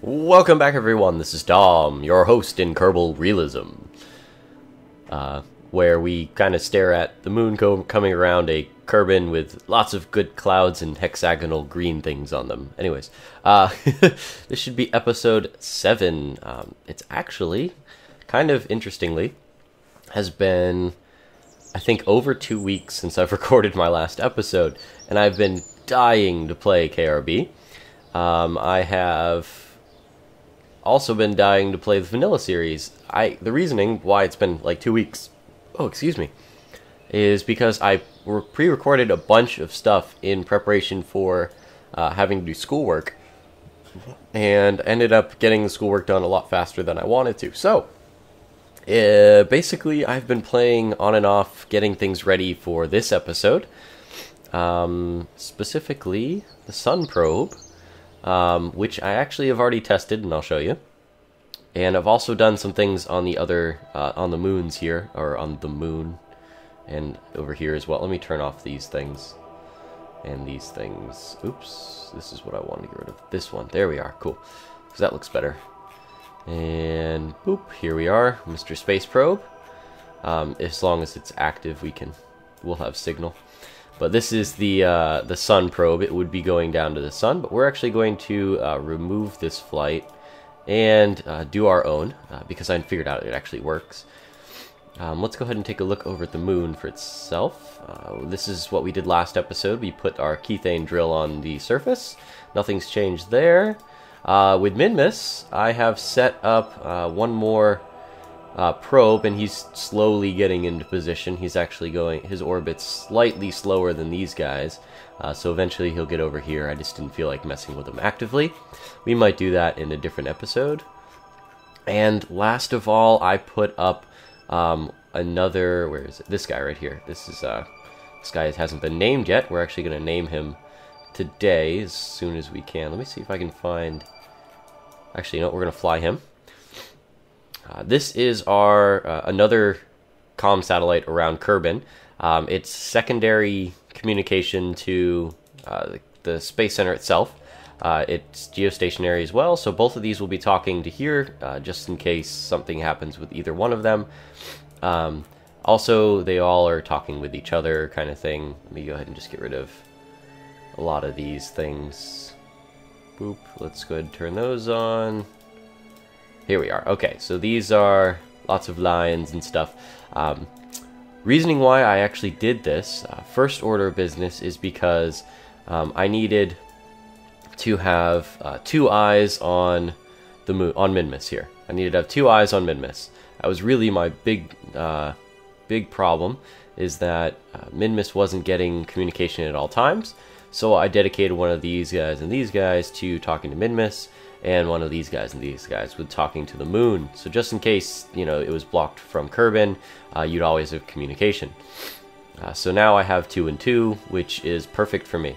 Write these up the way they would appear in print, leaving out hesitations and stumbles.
Welcome back, everyone. This is Dom, your host in Kerbal Realism, where we kind of stare at the moon coming around a Kerbin with lots of good clouds and hexagonal green things on them. Anyways, this should be episode 7. It's actually, kind of interestingly, has been, I think, over 2 weeks since I've recorded my last episode, and I've been dying to play KRB. I have also been dying to play the vanilla series. The reasoning why it's been like 2 weeks, is because I pre-recorded a bunch of stuff in preparation for having to do schoolwork, and ended up getting the schoolwork done a lot faster than I wanted to. So, basically, I've been playing on and off, getting things ready for this episode. Specifically, the Sun Probe, which I actually have already tested, and I'll show you. And I've also done some things on the other, on the moons here, or on the moon, and over here as well. Let me turn off these things, and these things. Oops, this is what I wanted to get rid of. This one, there we are, cool. Because that looks better. And boop, here we are, Mr. Space Probe. As long as it's active, we'll have signal. But this is the Sun Probe. It would be going down to the sun, but we're actually going to remove this flight and do our own, because I figured out it actually works. Let's go ahead and take a look over at the moon for itself. This is what we did last episode. We put our Kethane drill on the surface. Nothing's changed there. With Minmus, I have set up one more probe, and he's slowly getting into position. He's actually his orbit's slightly slower than these guys, so eventually he'll get over here. I just didn't feel like messing with him actively. We might do that in a different episode. And last of all, I put up another, where is it? This guy right here. This guy hasn't been named yet. We're actually going to name him today as soon as we can. Let me see if I can find, actually, no, we're going to fly him. This is our another comm satellite around Kerbin. It's secondary communication to the Space Center itself. It's geostationary as well, so both of these will be talking to here, just in case something happens with either one of them. Also, they all are talking with each other, kind of thing. Let me go ahead and just get rid of a lot of these things. Boop, let's go ahead and turn those on. Here we are. Okay, so these are lots of lines and stuff. Reasoning why I actually did this, first order of business, is because I needed to have 2 eyes on the moon, on Minmus here. I needed to have 2 eyes on Minmus. That was really my big problem, is that Minmus wasn't getting communication at all times. So I dedicated one of these guys and these guys to talking to Minmus, and one of these guys and these guys with talking to the moon. So just in case, it was blocked from Kerbin, you'd always have communication. So now I have 2 and 2, which is perfect for me.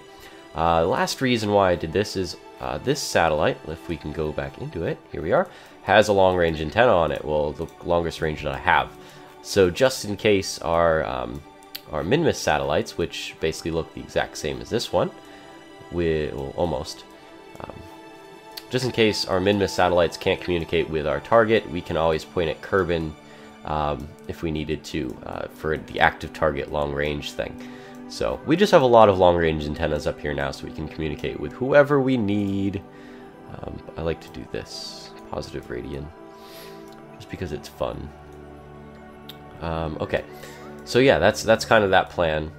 The last reason why I did this is this satellite, if we can go back into it, here we are, has a long-range antenna on it. Well, the longest range that I have. So just in case our Minmus satellites, which basically look the exact same as this one, well, almost, just in case our Minmus satellites can't communicate with our target, we can always point at Kerbin if we needed to for the active target long-range thing. So we just have a lot of long-range antennas up here now, so we can communicate with whoever we need. I like to do this, positive radian, just because it's fun. Okay, so yeah, that's kind of that plan.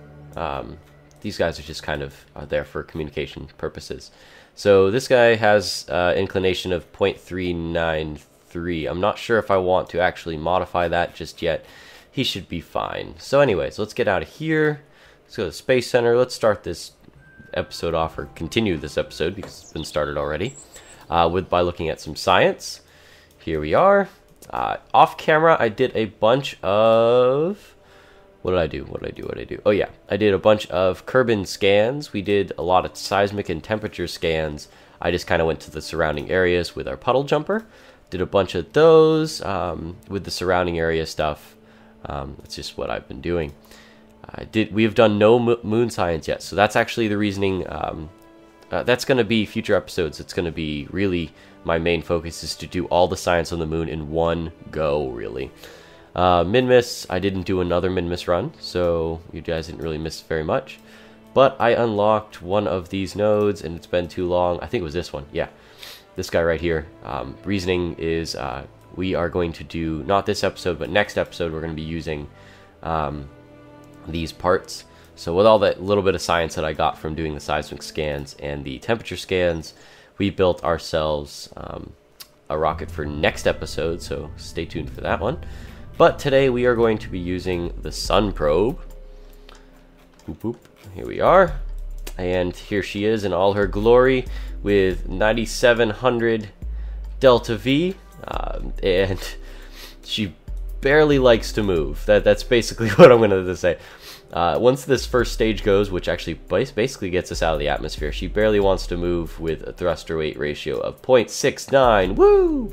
These guys are just kind of there for communication purposes. So this guy has inclination of 0.393. I'm not sure if I want to actually modify that just yet. He should be fine. So anyways, let's get out of here. Let's go to the Space Center. Let's start this episode off, or continue this episode because it's been started already, by looking at some science. Here we are. Off camera, I did a bunch of... What did I do? Oh yeah, I did a bunch of Kerbin scans. We did a lot of seismic and temperature scans. I just kind of went to the surrounding areas with our puddle jumper. Did a bunch of those with the surrounding area stuff. That's just what I've been doing. We have done no moon science yet, so that's actually the reasoning that's going to be future episodes. It's going to be really my main focus is to do all the science on the moon in one go, really. Min-miss, I didn't do another min-miss run, so you guys didn't really miss very much. But I unlocked one of these nodes, and it's been too long. I think it was this one, yeah. This guy right here. Reasoning is we are going to do, not this episode, but next episode, we're going to be using these parts. So with all that little bit of science that I got from doing the seismic scans and the temperature scans, we built ourselves a rocket for next episode, so stay tuned for that one. But today we are going to be using the Sun probe. Boop, boop. Here we are. And here she is in all her glory with 9700 delta V. And she barely likes to move. That's basically what I'm going to say. Once this first stage goes, which actually basically gets us out of the atmosphere, she barely wants to move with a thruster weight ratio of 0.69. Woo!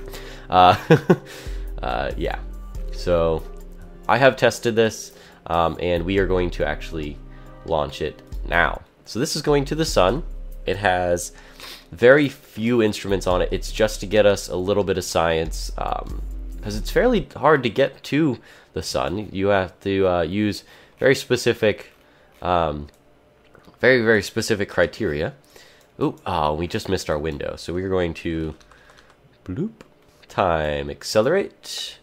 Yeah. So I have tested this, and we are going to actually launch it now. So this is going to the sun. It has very few instruments on it. It's just to get us a little bit of science, because it's fairly hard to get to the sun. You have to use very specific, very specific criteria. Ooh, oh, we just missed our window. So we're going to bloop, time, accelerate.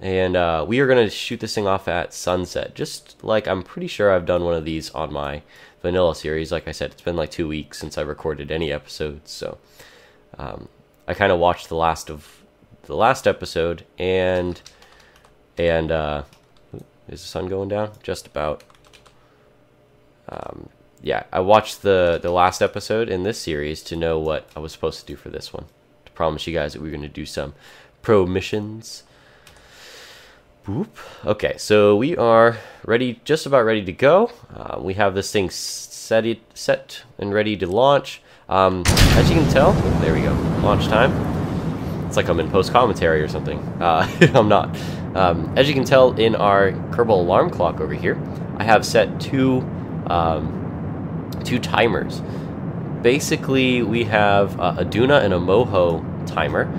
And we are going to shoot this thing off at sunset. Just like I'm pretty sure I've done one of these on my vanilla series. Like I said, it's been like 2 weeks since I recorded any episodes. So I kind of watched the last episode and is the sun going down? Just about. Yeah, I watched the last episode in this series to know what I was supposed to do for this one. To promise you guys that we were going to do some pro missions. Boop. Okay, so we are ready, just about ready to go. We have this thing set and ready to launch. As you can tell, there we go, launch time. It's like I'm in post-commentary or something. I'm not. As you can tell in our Kerbal alarm clock over here, I have set two timers. Basically, we have a Duna and a Moho timer.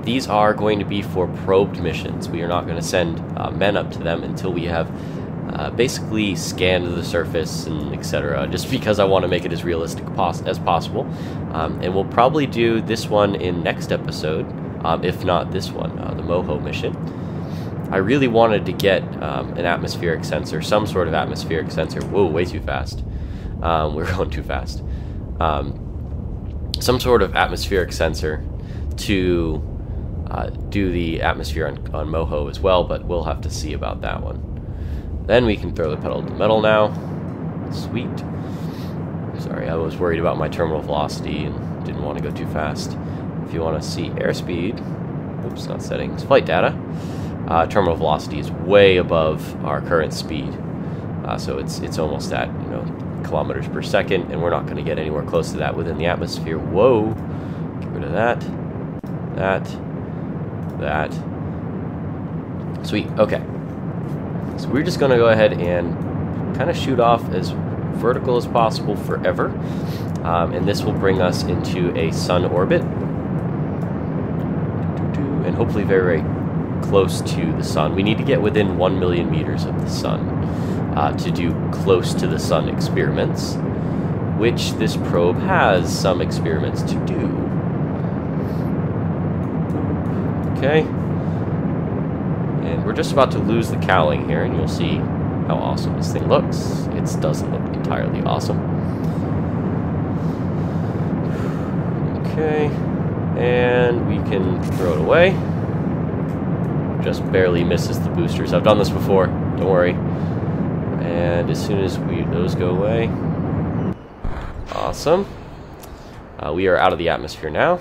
These are going to be for probed missions. We are not going to send men up to them until we have basically scanned the surface and etc. Just because I want to make it as realistic as possible. And we'll probably do this one in next episode, if not this one, the Moho mission. I really wanted to get an atmospheric sensor, some sort of atmospheric sensor. Whoa, way too fast. We're going too fast. Some sort of atmospheric sensor to do the atmosphere on Moho as well, but we'll have to see about that one. Then we can throw the pedal to the metal now. Sweet. Sorry, I was worried about my terminal velocity and didn't want to go too fast. If you want to see airspeed, oops, not settings, flight data, terminal velocity is way above our current speed. So it's almost at, kilometers per second, and we're not going to get anywhere close to that within the atmosphere. Whoa! Get rid of that. That. Sweet, okay. So we're just going to go ahead and kind of shoot off as vertical as possible forever. And this will bring us into a sun orbit. And hopefully very, very close to the sun. We need to get within 1 million meters of the sun to do close to the sun experiments, which this probe has some experiments to do. Okay, and we're just about to lose the cowling here, and you'll see how awesome this thing looks. It doesn't look entirely awesome. Okay, and we can throw it away. Just barely misses the boosters. I've done this before, don't worry. And as soon as those go away, awesome. We are out of the atmosphere now.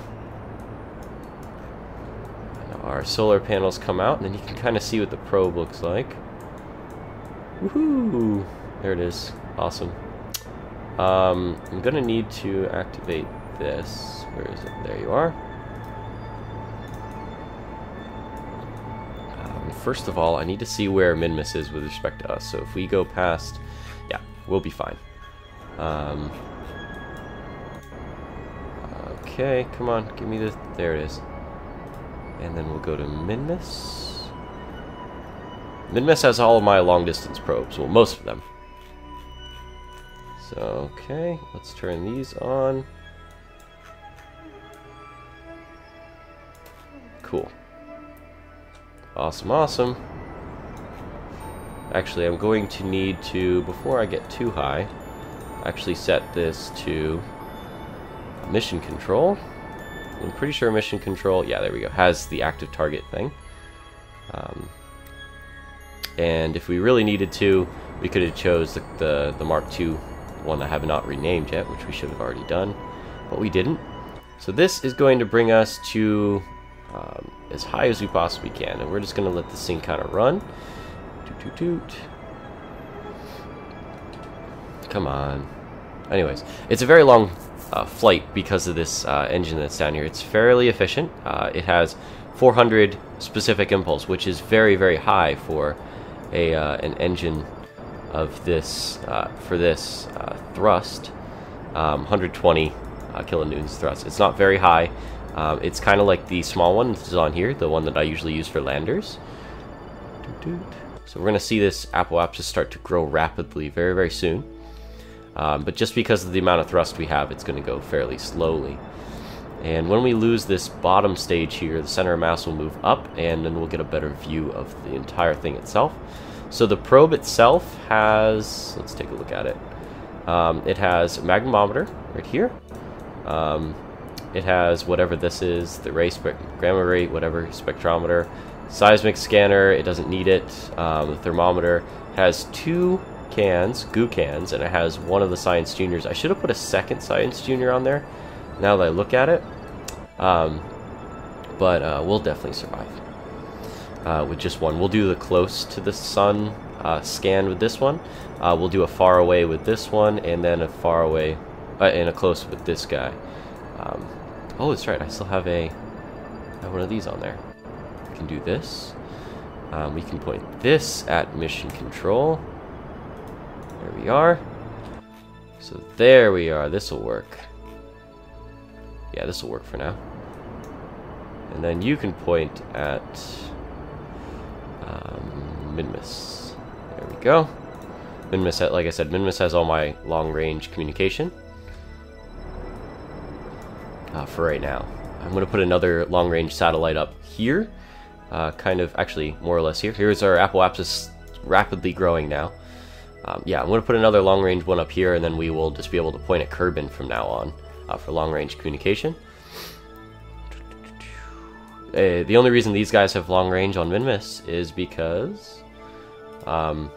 Our solar panels come out, and then you can kind of see what the probe looks like. Woohoo! There it is. Awesome. I'm going to need to activate this. Where is it? There you are. First of all, I need to see where Minmus is with respect to us. So if we go past, yeah, we'll be fine. Um, okay, come on, give me the... There it is. And then we'll go to Minmus. Minmus has all of my long-distance probes, well, most of them. So, okay, let's turn these on. Cool. Awesome, awesome. Actually, I'm going to need to, before I get too high, actually set this to mission control. I'm pretty sure mission control, yeah, there we go, has the active target thing. And if we really needed to, we could have chose the Mark II one I have not renamed yet, which we should have already done, but we didn't. So this is going to bring us to as high as we possibly can, and we're just going to let this thing kind of run. Toot toot toot. Come on. Anyways, it's a very long flight because of this engine that's down here. It's fairly efficient. It has 400 specific impulse, which is very, very high for an engine of this for this thrust. 120 kilonewtons thrust. It's not very high. It's kind of like the small one that's on here, the one that I usually use for landers. So we're going to see this apoapsis start to grow rapidly very, very soon. But just because of the amount of thrust we have, it's going to go fairly slowly. And when we lose this bottom stage here, the center of mass will move up, and then we'll get a better view of the entire thing itself. So the probe itself has, let's take a look at it. It has a magnemometer right here. It has whatever this is, the gamma ray, whatever, spectrometer. Seismic scanner, it doesn't need it. The thermometer has 2 cans, goo cans, and it has one of the Science Juniors. I should have put a second Science Junior on there, now that I look at it. But we'll definitely survive with just one. We'll do the close to the sun scan with this one. We'll do a far away with this one, and then a far away and a close with this guy. Oh, that's right. I still have one of these on there. We can do this. We can point this at mission control. There we are. So there we are. This will work. Yeah, this will work for now. And then you can point at Minmus. There we go. Minmus, like I said, Minmus has all my long-range communication. For right now. I'm going to put another long-range satellite up here. Kind of, actually, more or less here. Here's our apoapsis rapidly growing now. Yeah, I'm going to put another long-range one up here, and then we will just be able to point at Kerbin from now on for long-range communication. The only reason these guys have long-range on Minmus is because moon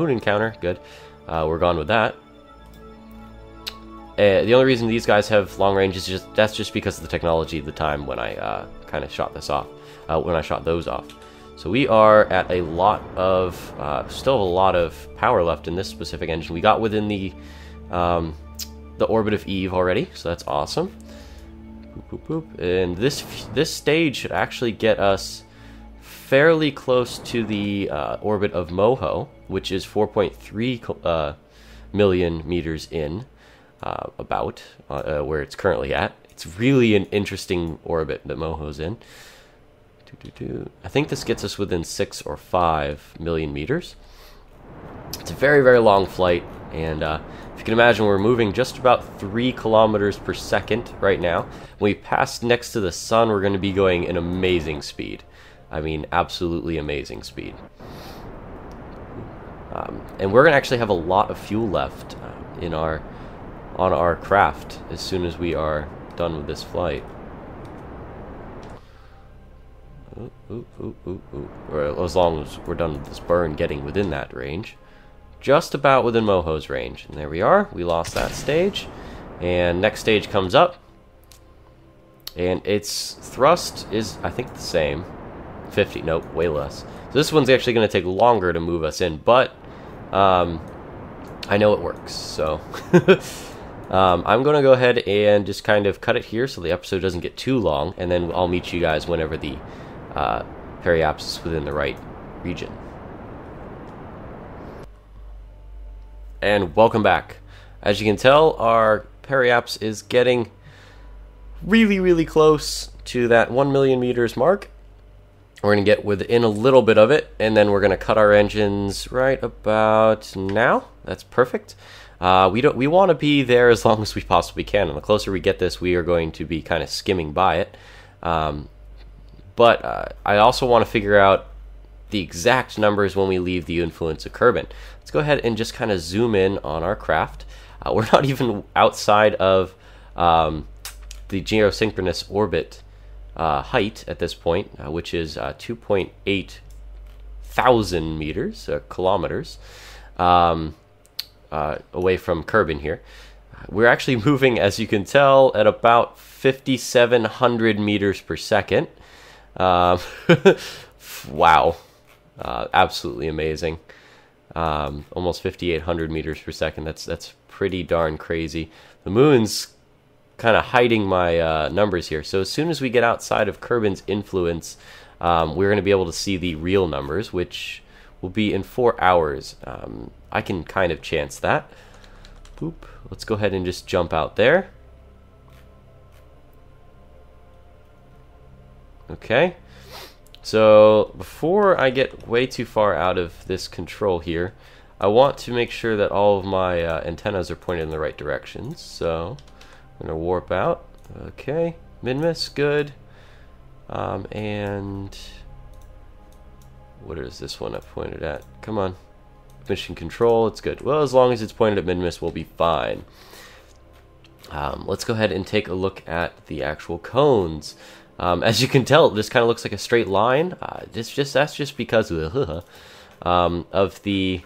encounter, good. We're gone with that. The only reason these guys have long range is just because of the technology at the time when I kind of shot this off, when I shot those off. So we are at a lot of, still have a lot of power left in this specific engine. We got within the orbit of Eve already, so that's awesome. Boop, boop, boop. And this stage should actually get us fairly close to the orbit of Moho, which is 4.3 million meters in. About where it's currently at. It's really an interesting orbit that Moho's in. I think this gets us within 6 or 5 million meters. It's a very, very long flight, and if you can imagine, we're moving just about 3 kilometers per second right now. When we pass next to the sun, we're going to be going an amazing speed. I mean, absolutely amazing speed. And we're going to actually have a lot of fuel left on our craft as soon as we are done with this flight. Or as long as we're done with this burn getting within that range. Just about within Moho's range. And there we are. We lost that stage. And next stage comes up. And its thrust is, I think, the same. 50. Nope, way less. So this one's actually going to take longer to move us in. But I know it works. So I'm going to go ahead and just kind of cut it here so the episode doesn't get too long. And then I'll meet you guys whenever the periapsis is within the right region. And welcome back. As you can tell, our periapse is getting really close to that 1 million meters mark. We're going to get within a little bit of it, and then we're going to cut our engines right about now. That's perfect. We want to be there as long as we possibly can, and the closer we get this, we are going to be kind of skimming by it. But I also want to figure out the exact numbers when we leave the influence of Kerbin. Let's go ahead and just kind of zoom in on our craft. We're not even outside of the geosynchronous orbit height at this point, which is 2.8 thousand meters, kilometers, away from Kerbin here. We're actually moving, as you can tell, at about 5,700 meters per second. Wow. Absolutely amazing. Almost 5,800 meters per second. That's pretty darn crazy. The moon's kind of hiding my numbers here. So as soon as we get outside of Kerbin's influence, we're going to be able to see the real numbers, which will be in 4 hours. I can kind of chance that. Boop. Let's go ahead and just jump out there. Okay. So before I get way too far out of this control here, I want to make sure that all of my antennas are pointed in the right directions. So I'm going to warp out. Okay, min-miss, good. And what is this one up pointed at? Come on. Mission control, it's good. Well, as long as it's pointed at min-miss, we'll be fine. Let's go ahead and take a look at the actual cones. As you can tell, this kind of looks like a straight line. That's just because of the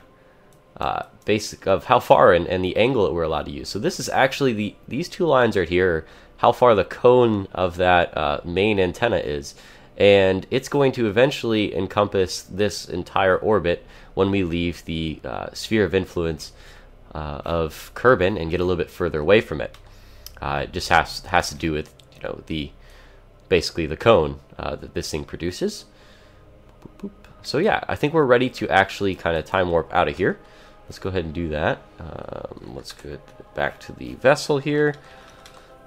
basic of how far and the angle that we're allowed to use. So this is actually these two lines right here, how far the cone of that main antenna is, and it's going to eventually encompass this entire orbit when we leave the sphere of influence of Kerbin and get a little bit further away from it. It just has to do with basically the cone that this thing produces. Boop, boop. So yeah, I think we're ready to actually kind of time warp out of here. Let's go ahead and do that. Let's go back to the vessel here.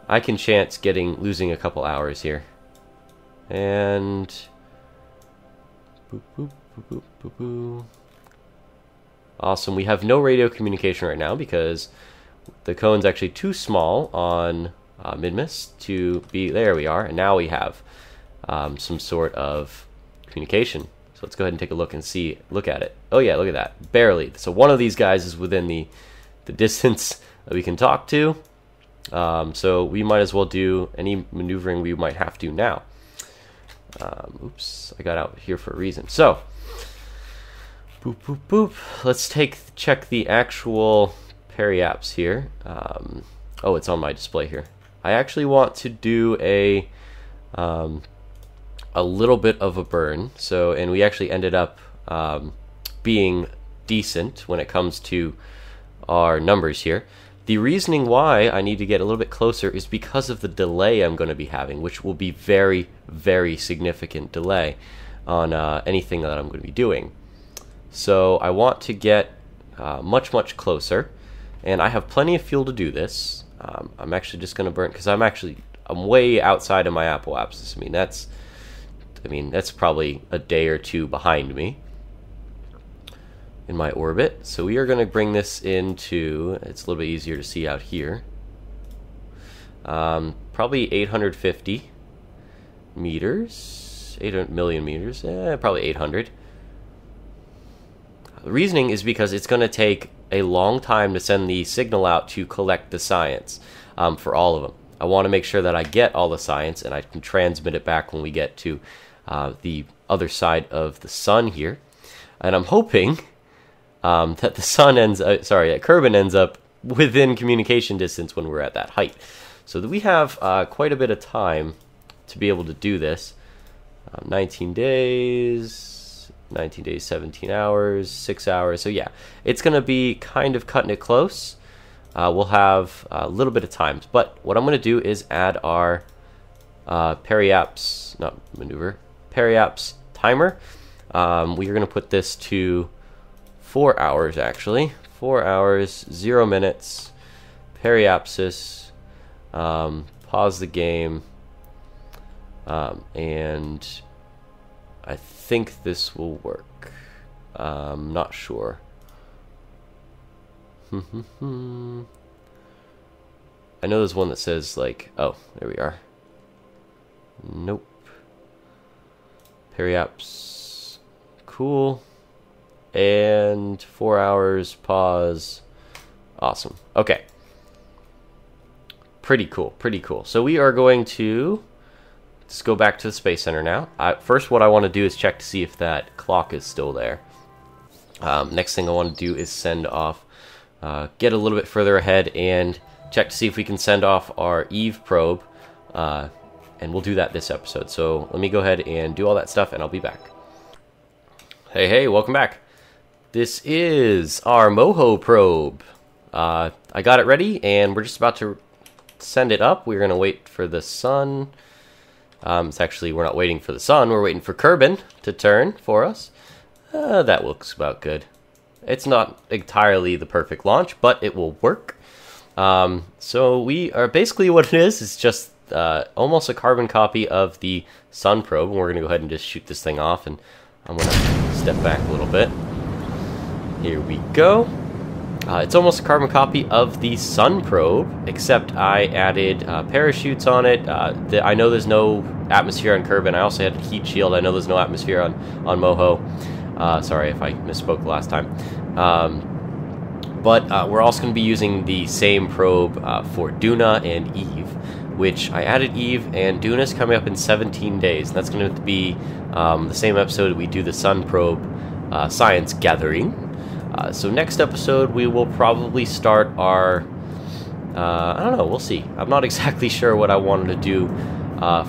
I can chance losing a couple hours here. And boop, boop, boop, boop, boop, boop. Awesome. We have no radio communication right now because the cone's actually too small on min-miss to be. There we are, and now we have some sort of communication. So let's go ahead and take a look and look at it. Oh yeah, look at that, barely. So one of these guys is within the distance that we can talk to. So we might as well do any maneuvering we might have to now. Oops, I got out here for a reason. So boop boop boop. Let's check the actual periapse here. Oh, it's on my display here. I actually want to do a little bit of a burn. So, and we actually ended up being decent when it comes to our numbers here. The reasoning why I need to get a little bit closer is because of the delay I'm going to be having, which will be very significant delay on anything that I'm going to be doing. So I want to get much closer, and I have plenty of fuel to do this. I'm actually just going to burn because I'm way outside of my apoapsis. I mean that's probably a day or two behind me in my orbit. So we are going to bring this into, it's a little bit easier to see out here, probably 850 meters, 800 million meters, probably 800. The reasoning is because it's going to take a long time to send the signal out to collect the science for all of them. I want to make sure that I get all the science and I can transmit it back when we get to the other side of the sun here. And I'm hoping that the sun that Kerbin ends up within communication distance when we're at that height. So that we have quite a bit of time to be able to do this. 19 days, 17 hours, 6 hours. So yeah, it's going to be kind of cutting it close. We'll have a little bit of time. But what I'm going to do is add our periapse timer. We are going to put this to 4 hours actually. 4 hours, 0 minutes, periapsis, pause the game, and I think this will work. Not sure. I know there's one that says, like, oh, there we are. Nope. Periapse. Cool. And 4 hours, pause. Awesome. Okay. Pretty cool, pretty cool. So we are going to just go back to the Space Center now. First, what I want to do is check to see if that clock is still there. Next thing I want to do is send off, get a little bit further ahead and check to see if we can send off our Eve probe. And we'll do that this episode. So let me go ahead and do all that stuff, and I'll be back. Hey, welcome back. This is our Moho probe. I got it ready, and we're just about to send it up. We're going to wait for the sun. It's actually, we're not waiting for the sun. We're waiting for Kerbin to turn for us. That looks about good. It's not entirely the perfect launch, but it will work. So we are basically, what it is just almost a carbon copy of the sun probe. And we're going to go ahead and just shoot this thing off. And I'm going to step back a little bit. Here we go. It's almost a carbon copy of the sun probe, except I added parachutes on it. I know there's no atmosphere on Kerbin. I also had a heat shield. I know there's no atmosphere on Moho. Sorry if I misspoke last time. But we're also going to be using the same probe for Duna and Eve, which I added Eve, and Duna's coming up in 17 days. And that's going to be the same episode we do the sun probe science gathering. So next episode, we will probably start our, I don't know, we'll see. I'm not exactly sure what I wanted to do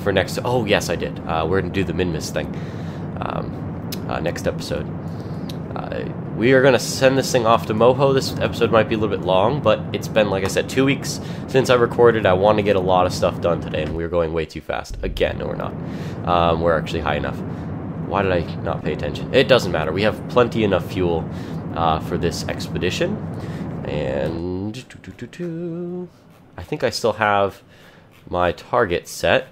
for next, oh yes I did. We're going to do the Minmus thing next episode. We are going to send this thing off to Moho. This episode might be a little bit long, but it's been, like I said, 2 weeks since I recorded. I want to get a lot of stuff done today, and we're going way too fast. Again, no we're not. We're actually high enough. Why did I not pay attention? It doesn't matter. We have plenty enough fuel for this expedition, and I think I still have my target set.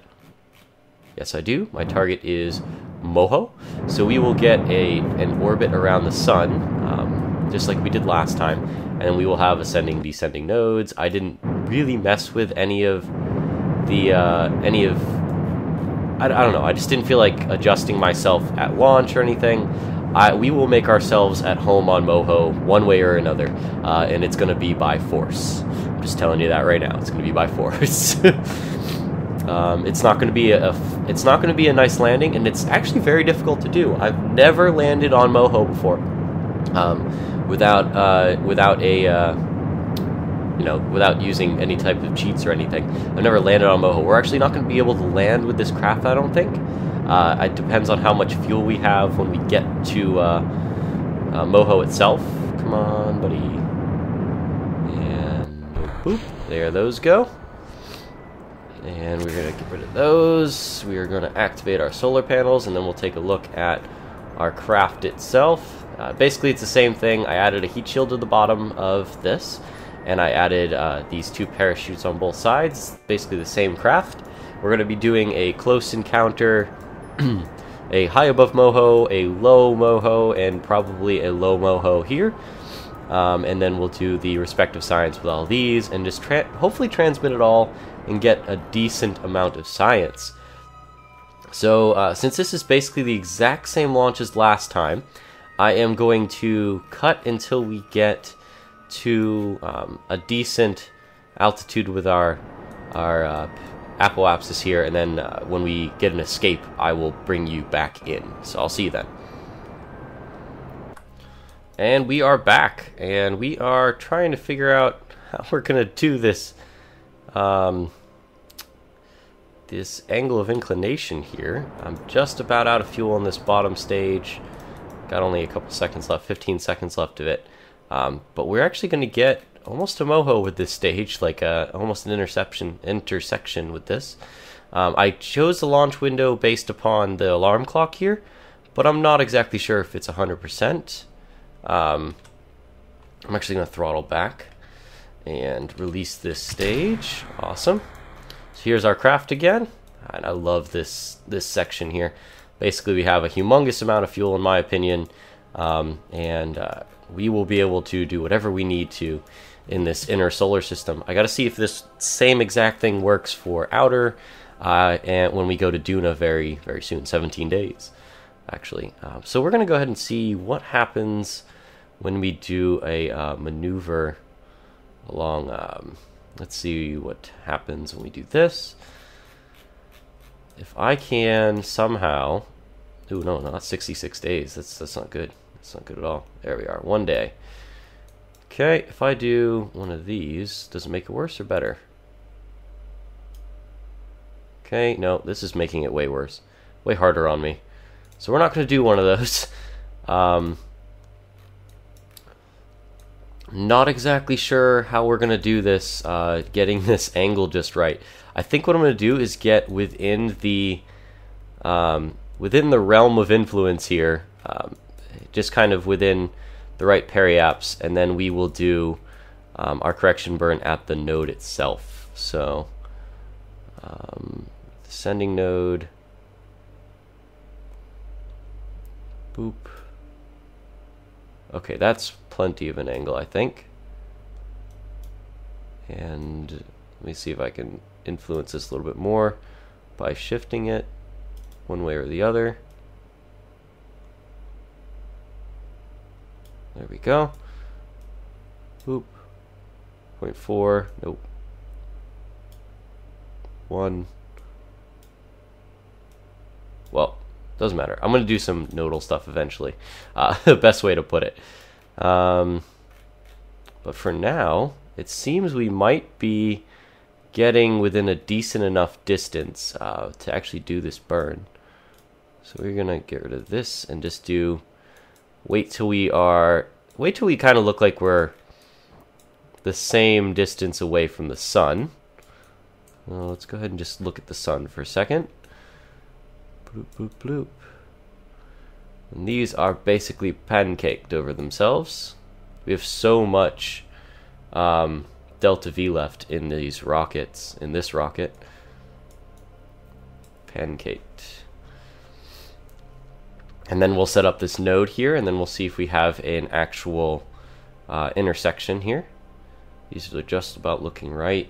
Yes, I do. My target is Moho, so we will get an orbit around the sun, just like we did last time, and we will have ascending, descending nodes. I didn't really mess with any of the I don't know. I just didn't feel like adjusting myself at launch or anything. We will make ourselves at home on Moho one way or another, and it's going to be by force. I'm just telling you that right now. It's going to be by force. It's not going to be a nice landing, and it's actually very difficult to do. I've never landed on Moho before, without using any type of cheats or anything. I've never landed on Moho. We're actually not going to be able to land with this craft, I don't think. It depends on how much fuel we have when we get to Moho itself. Come on, buddy. And boop. There those go. And we're going to get rid of those. We are going to activate our solar panels, and then we'll take a look at our craft itself. Basically, it's the same thing. I added a heat shield to the bottom of this, and I added these 2 parachutes on both sides. Basically the same craft. We're going to be doing a close encounter, a high above Moho, a low Moho, and probably a low Moho here. And then we'll do the respective science with all these, and just hopefully transmit it all and get a decent amount of science. So since this is basically the exact same launch as last time, I am going to cut until we get to a decent altitude with our apoapsis here, and then when we get an escape, I will bring you back in. So I'll see you then. And we are back, and we are trying to figure out how we're going to do this this angle of inclination here. I'm just about out of fuel on this bottom stage. Got only a couple seconds left, 15 seconds left of it. But we're actually going to get almost a Moho with this stage, like almost an intersection with this. I chose the launch window based upon the alarm clock here, but I'm not exactly sure if it's 100%. I'm actually going to throttle back and release this stage. Awesome. So here's our craft again. And I love this section here. Basically, we have a humongous amount of fuel, in my opinion, and we will be able to do whatever we need to in this inner solar system. I got to see if this same exact thing works for outer, and when we go to Duna very, very soon, 17 days, actually. So we're going to go ahead and see what happens when we do a maneuver along. Let's see what happens when we do this. If I can somehow... Ooh, no, not 66 days. That's not good. That's not good at all. There we are. 1 day. Okay, if I do one of these, does it make it worse or better? Okay, no, this is making it way worse. Way harder on me. So we're not going to do one of those. Not exactly sure how we're going to do this, getting this angle just right. I think what I'm going to do is get within the realm of influence here, just kind of within the right periaps, and then we will do our correction burn at the node itself. So, descending node, boop. Okay, that's plenty of an angle, I think. And let me see if I can influence this a little bit more by shifting it one way or the other. There we go. Boop. 0.4. Nope. 1. Well, doesn't matter. I'm going to do some nodal stuff eventually. The best way to put it. But for now, it seems we might be getting within a decent enough distance to actually do this burn. So we're going to get rid of this and just do... Wait till we kind of look like we're the same distance away from the sun. Well, let's go ahead and just look at the sun for a second. Bloop, bloop, bloop. And these are basically pancaked over themselves. We have so much delta V left in these rockets, in this rocket. Pancaked. And then we'll set up this node here, and then we'll see if we have an actual intersection here. These are just about looking right,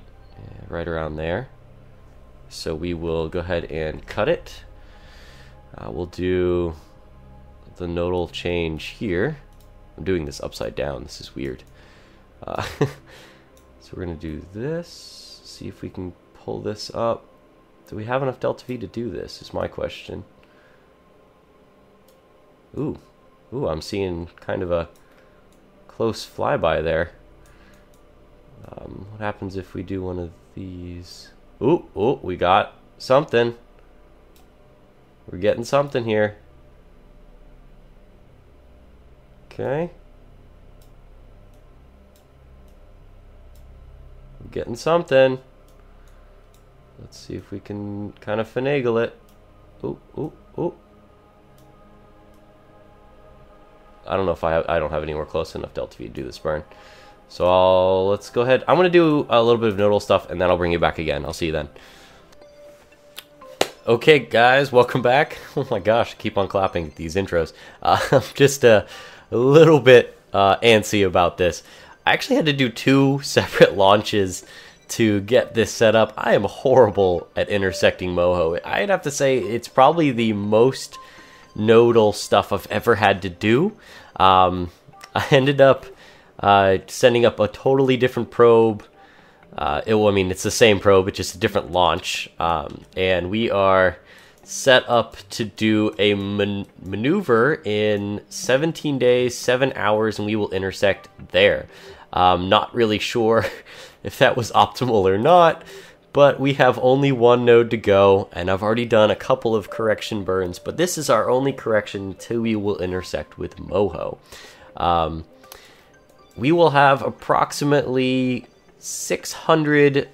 right around there. So we will go ahead and cut it. We'll do the nodal change here. I'm doing this upside down. This is weird. So we're going to do this. See if we can pull this up. Do we have enough delta V to do this, is my question. Ooh, I'm seeing kind of a close flyby there. What happens if we do one of these? Ooh, we got something. We're getting something here. Okay. We're getting something. Let's see if we can kind of finagle it. Ooh. I don't know if I don't have anywhere close enough delta V to do this burn. So let's go ahead. I'm going to do a little bit of nodal stuff, and then I'll bring you back again. I'll see you then. Okay, guys, welcome back. Oh my gosh, I keep on clapping these intros. I'm just a little bit antsy about this. I actually had to do 2 separate launches to get this set up. I am horrible at intersecting Moho. I'd have to say it's probably the most nodal stuff I've ever had to do. I ended up sending up a totally different probe. It's the same probe, it's just a different launch. And we are set up to do a maneuver in 17 days, 7 hours, and we will intersect there. Not really sure if that was optimal or not, but we have only 1 node to go, and I've already done a couple of correction burns, but this is our only correction until we will intersect with Moho. We will have approximately 600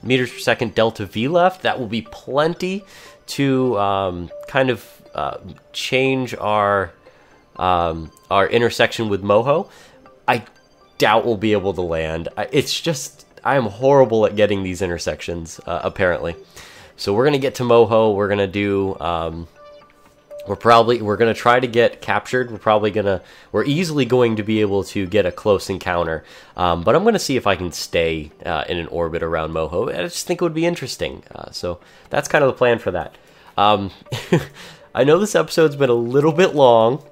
meters per second delta V left. That will be plenty to kind of change our intersection with Moho. I doubt we'll be able to land. It's just, I am horrible at getting these intersections, apparently. So we're gonna get to Moho. We're gonna do, we're gonna try to get captured. We're easily going to be able to get a close encounter. But I'm gonna see if I can stay in an orbit around Moho. I just think it would be interesting. So that's kind of the plan for that. I know this episode's been a little bit long.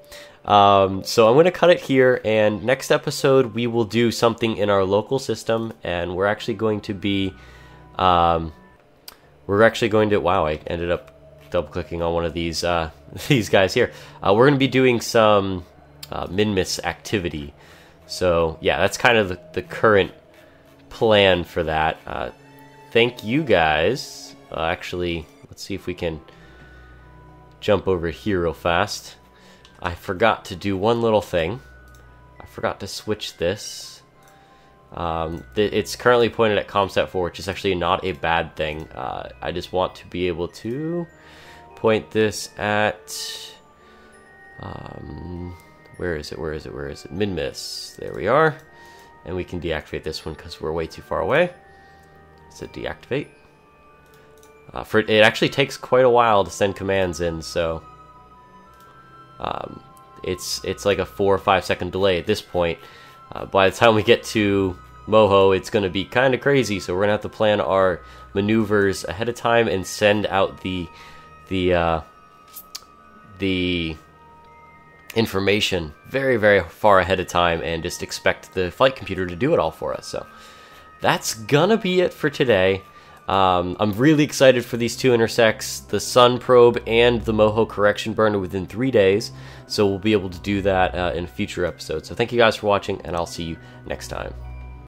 So I'm going to cut it here, and next episode we will do something in our local system, and we're actually going to be, wow, I ended up double-clicking on one of these guys here. We're going to be doing some min-miss activity. So yeah, that's kind of the current plan for that. Thank you guys. Actually, let's see if we can jump over here real fast. I forgot to do one little thing. I forgot to switch this. It's currently pointed at ComSat 4, which is actually not a bad thing. I just want to be able to point this at... where is it? Min-miss. There we are. And we can deactivate this one because we're way too far away. So deactivate. It actually takes quite a while to send commands in, so... it's like a 4 or 5 second delay at this point. By the time we get to Moho, it's going to be kind of crazy, so we're going to have to plan our maneuvers ahead of time and send out the information very, very far ahead of time and just expect the flight computer to do it all for us. So that's gonna be it for today. I'm really excited for these two intersects, the Sun probe and the Moho correction burner within 3 days, so we'll be able to do that in a future episode. So thank you guys for watching, and I'll see you next time.